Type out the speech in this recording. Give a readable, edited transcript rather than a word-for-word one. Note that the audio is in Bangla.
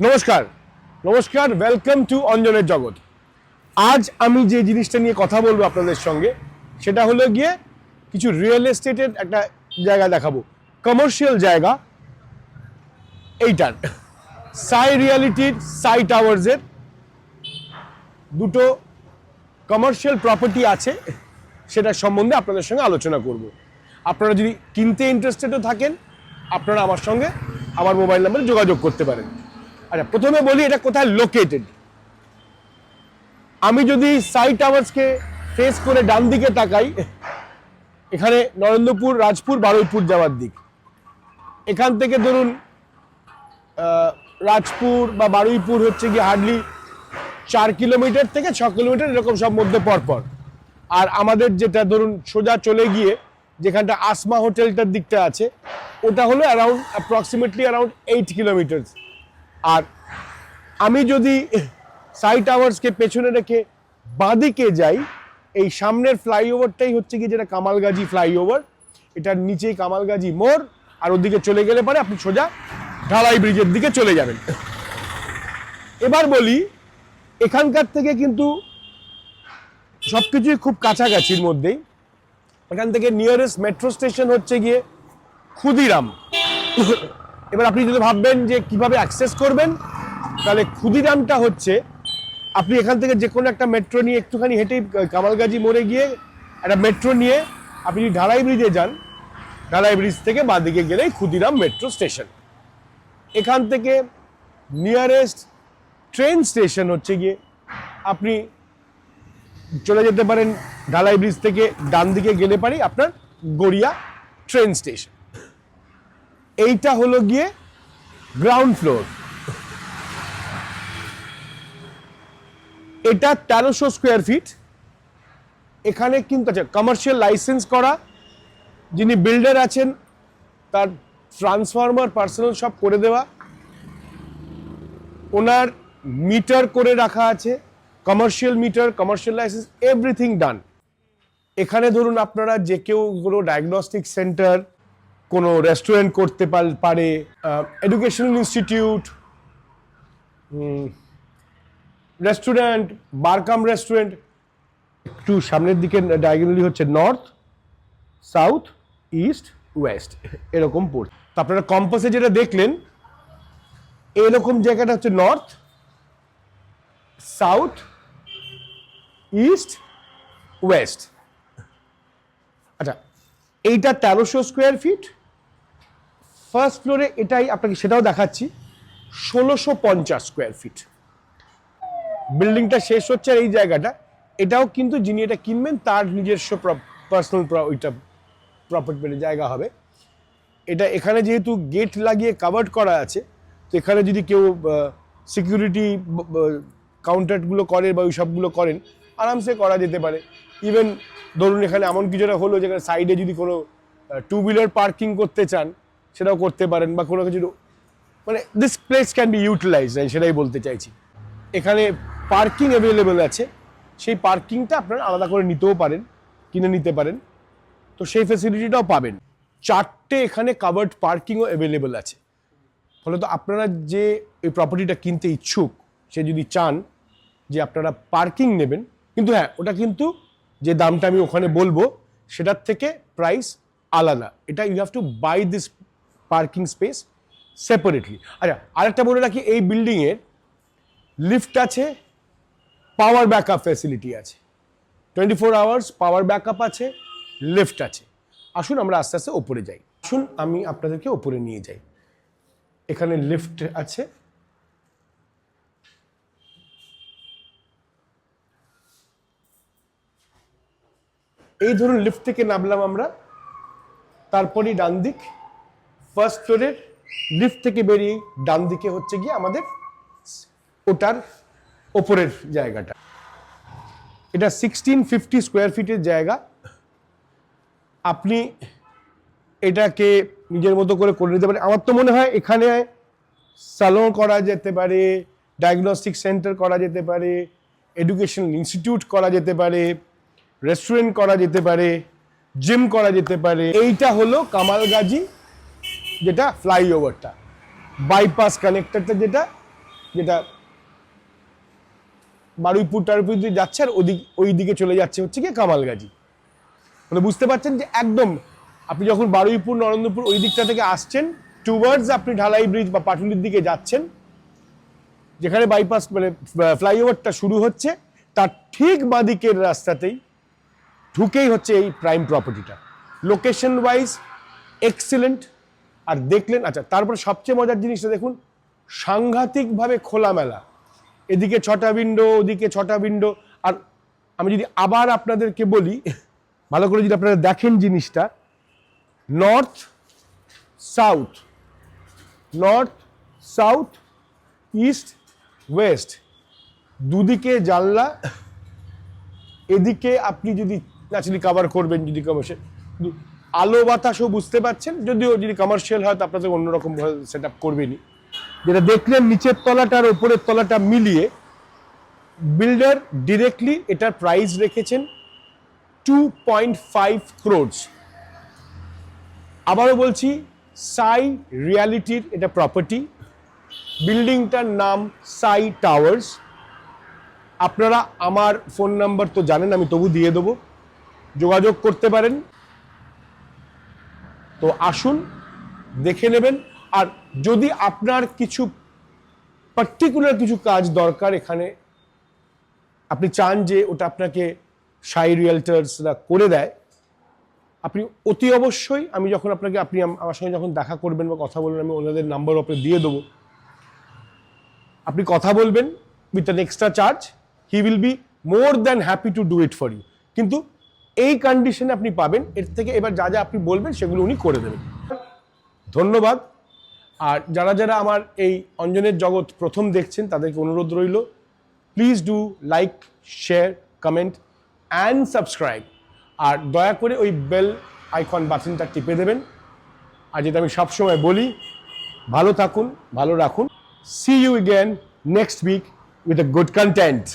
নমস্কার নমস্কার ওয়েলকাম টু অঞ্জনের জগৎ। আজ আমি যে জিনিসটা নিয়ে কথা বলবো আপনাদের সঙ্গে সেটা হলো গিয়ে কিছু রিয়েল এস্টেটের একটা জায়গা দেখাবো, কমার্শিয়াল জায়গা। এইটার সাই রিয়ালিটির সাই টাওয়ার্সের দুটো কমার্শিয়াল প্রপার্টি আছে, সেটার সম্বন্ধে আপনাদের সঙ্গে আলোচনা করব। আপনারা যদি কিনতে ইন্টারেস্টেডও থাকেন আপনারা আমার সঙ্গে আমার মোবাইল নাম্বারে যোগাযোগ করতে পারেন। আচ্ছা, প্রথমে বলি এটা কোথায় লোকেটেড। আমি যদি সাই টাওয়ার্সকে ফেস করে ডান দিকে তাকাই, এখানে নরেন্দ্রপুর, রাজপুর, বারুইপুর যাওয়ার দিক। এখান থেকে ধরুন রাজপুর বা বারুইপুর হচ্ছে কি হার্ডলি 4 কিলোমিটার থেকে 6 কিলোমিটার এরকম সব মধ্যে পরপর। আর আমাদের যেটা ধরুন সোজা চলে গিয়ে যেখানটা আসমা হোটেলটার দিকটা আছে ওটা হলো অ্যাপ্রক্সিমেটলি অ্যারাউন্ড 8 কিলোমিটার। আর আমি যদি সাই টাওয়ার্সকে পেছনে রেখে বাঁদিকে যাই, এই সামনের ফ্লাইওভারটাই হচ্ছে কি যেটা কামালগাজী ফ্লাইওভার, এটার নিচেই কামালগাজী মোড়। আর ওদিকে চলে গেলে পরে আপনি সোজা ঢালাই ব্রিজের দিকে চলে যাবেন। এবার বলি এখানকার থেকে কিন্তু সবকিছুই খুব কাছাকাছির মধ্যেই। এখান থেকে নিয়ারেস্ট মেট্রো স্টেশন হচ্ছে গিয়ে ক্ষুদিরাম। এবার আপনি যদি ভাববেন যে কিভাবে অ্যাক্সেস করবেন, তাহলে ক্ষুদিরামটা হচ্ছে আপনি এখান থেকে যে কোনো একটা মেট্রো নিয়ে একটুখানি হেঁটে কামালগাজী মোড়ে গিয়ে একটা মেট্রো নিয়ে আপনি ঢালাই ব্রিজে যান, ঢালাই ব্রিজ থেকে বাঁদিকে গেলেই ক্ষুদিরাম মেট্রো স্টেশন। এখান থেকে নিয়ারেস্ট ট্রেন স্টেশন হচ্ছে গিয়ে আপনি চলে যেতে পারেন ঢালাই ব্রিজ থেকে ডান দিকে গেলে পারি আপনার গড়িয়া ট্রেন স্টেশন। এইটা হলো গিয়ে গ্রাউন্ড ফ্লোর। এটা 1300 স্কোয়ার ফিট। এখানে কিন্তু আচ্ছা, কমার্শিয়াল লাইসেন্স করা, যিনি বিল্ডার আছেন তার ট্রান্সফরমার পার্সোনাল সব করে দেওয়া, ওনার মিটার করে রাখা আছে, commercial meter, commercial license, everything done. এখানে ধরুন আপনারা যে কেউ কোনো ডায়াগনস্টিক সেন্টার, কোনো রেস্টুরেন্ট করতে পারে, এডুকেশনাল ইনস্টিটিউট, রেস্টুরেন্ট, বারকাম রেস্টুরেন্ট। একটু সামনের দিকে ডায়াগোনালি হচ্ছে নর্থ, সাউথ, ইস্ট, ওয়েস্ট এরকম পড়ছে। তো আপনারা কম্পাসে যেটা দেখলেন এরকম জায়গাটা হচ্ছে নর্থ, সাউথ, ইস্ট, ওয়েস্ট। আচ্ছা, এইটা 1300 স্কোয়ার ফিট। ফার্স্ট ফ্লোরে এটাই আপনাকে সেটাও দেখাচ্ছি, 1650 স্কোয়ার ফিট। বিল্ডিংটা শেষ হচ্ছে আর এই জায়গাটা, এটাও কিন্তু যিনি এটা কিনবেন তার নিজস্ব পার্সোনাল ওইটা প্রপার্টি জায়গা হবে এটা। এখানে যেহেতু গেট লাগিয়ে কাভার্ড করা আছে, তো এখানে যদি কেউ সিকিউরিটি কাউন্টারগুলো করে বা ওই সবগুলো করেন আরামসে করা যেতে পারে। ইভেন ধরুন এখানে এমন কিছু একটা হলো যেখানে সাইডে যদি কোনো 2 হুইলার পার্কিং করতে চান সেটাও করতে পারেন, বা কোনো কিছু, মানে this place can be utilised, আমি সেটাই বলতে চাইছি। এখানে পার্কিং অ্যাভেলেবেল আছে, সেই পার্কিংটা আপনারা আলাদা করে নিতেও পারেন, কিনে নিতে পারেন, তো সেই ফ্যাসিলিটিটাও পাবেন। 4টে এখানে কাভার্ড পার্কিংও অ্যাভেলেবেল আছে। ফলে তো আপনারা যে এই প্রপার্টিটা কিনতে ইচ্ছুক সে যদি চান যে আপনারা পার্কিং নেবেন, কিন্তু হ্যাঁ ওটা কিন্তু যে দামটা আমি ওখানে বলবো সেটার থেকে প্রাইস আলাদা। এটা you have to buy this parking space separately. আচ্ছা, আরেকটা বলে রাখি, এই বিল্ডিংয়ের লিফট আছে, পাওয়ার ব্যাকআপ ফ্যাসিলিটি আছে, 24 আওয়ার্স পাওয়ার ব্যাকআপ আছে, লিফট আছে। আসুন আমরা আস্তে আস্তে ওপরে যাই। আসুন আমি আপনাদেরকে ওপরে নিয়ে যাই। এখানে লিফট আছে, এই ধরুন লিফট থেকে নামলাম আমরা, তারপরই ডান দিক, ফার্স্ট ফ্লোরের লিফট থেকে বেরিয়ে ডান দিকে হচ্ছে গিয়ে আমাদের ওটার ওপরের জায়গাটা। এটা 1650 স্কোয়ার ফিটের জায়গা। আপনি এটাকে নিজের মতো করে নিতে পারেন। আমার তো মনে হয় এখানে স্যালন করা যেতে পারে, ডায়াগনস্টিক সেন্টার করা যেতে পারে, এডুকেশনাল ইনস্টিটিউট করা যেতে পারে, রেস্টুরেন্ট করা যেতে পারে, জিম করা যেতে পারে। এইটা হলো কামালগাজী যেটা ফ্লাইওভারটা, বাইপাস কানেক্টরটা যেটা যেটা বারুইপুর টারুইপুর দিয়ে যাচ্ছে আর ওই দিকে চলে যাচ্ছে হচ্ছে গিয়ে কামালগাজি। মানে বুঝতে পারছেন যে একদম আপনি যখন বারুইপুর নরেন্দ্রপুর ওই দিকটা থেকে আসছেন টুয়ার্ডস আপনি ঢালাই ব্রিজ বা পাটুলির দিকে যাচ্ছেন, যেখানে বাইপাস মানে ফ্লাইওভারটা শুরু হচ্ছে তার ঠিক বাঁদিকের রাস্তাতেই ঢুকেই হচ্ছে এই প্রাইম প্রপার্টিটা। Location wise excellent. আর দেখলেন, আচ্ছা তারপরে সবচেয়ে মজার জিনিসটা দেখুন, সাংঘাতিকভাবে খোলামেলা, এদিকে 6টা উইন্ডো, ওদিকে 6টা উইন্ডো। আর আমি যদি আবার আপনাদেরকে বলি, ভালো করে যদি আপনারা দেখেন জিনিসটা, নর্থ সাউথ, ইস্ট ওয়েস্ট, দুদিকে জানলা। এদিকে আপনি যদি ন্যাচারালি কভার করবেন, যদি কমার্শিয়াল আলো বাতাসও বুঝতে পারছেন, যদিও যদি কমার্শিয়াল হয় তো আপনাদের অন্যরকম সেট আপ করবেনই। যেটা দেখলেন নিচের তলাটা আর ওপরের তলাটা মিলিয়ে বিল্ডার ডিরেক্টলি এটার প্রাইস রেখেছেন 2.5 crores। আবারও বলছি, সাই রিয়ালিটির এটা প্রপার্টি, বিল্ডিংটার নাম সাই টাওয়ার্স। আপনারা আমার ফোন নাম্বার তো জানেন, আমি তবু দিয়ে দেবো, যোগাযোগ করতে পারেন। তো আসুন দেখে নেবেন। আর যদি আপনার কিছু পার্টিকুলার কিছু কাজ দরকার এখানে, আপনি চান যে ওটা আপনাকে সাই রিয়েলটার্সরা করে দেয়, আপনি অতি অবশ্যই, আমি যখন আপনাকে, আপনি আমার সঙ্গে যখন দেখা করবেন বা কথা বলবেন, আমি ওনাদের নাম্বার আপনাকে দিয়ে দেবো। আপনি কথা বলবেন with an extra charge, he will be more than happy to do it for you. কিন্তু এই কন্ডিশনে আপনি পাবেন, এর থেকে এবার যা যা আপনি বলবেন সেগুলো উনি করে দেবেন। ধন্যবাদ। আর যারা যারা আমার এই অঞ্জনের জগৎ প্রথম দেখছেন তাদেরকে অনুরোধ রইল, please do like, share, comment and subscribe. আর দয়া করে ওই বেল আইকন বাটনটা টিপে দেবেন। আর যেটা আমি সবসময় বলি, ভালো থাকুন, ভালো রাখুন। See you again next week with a good content.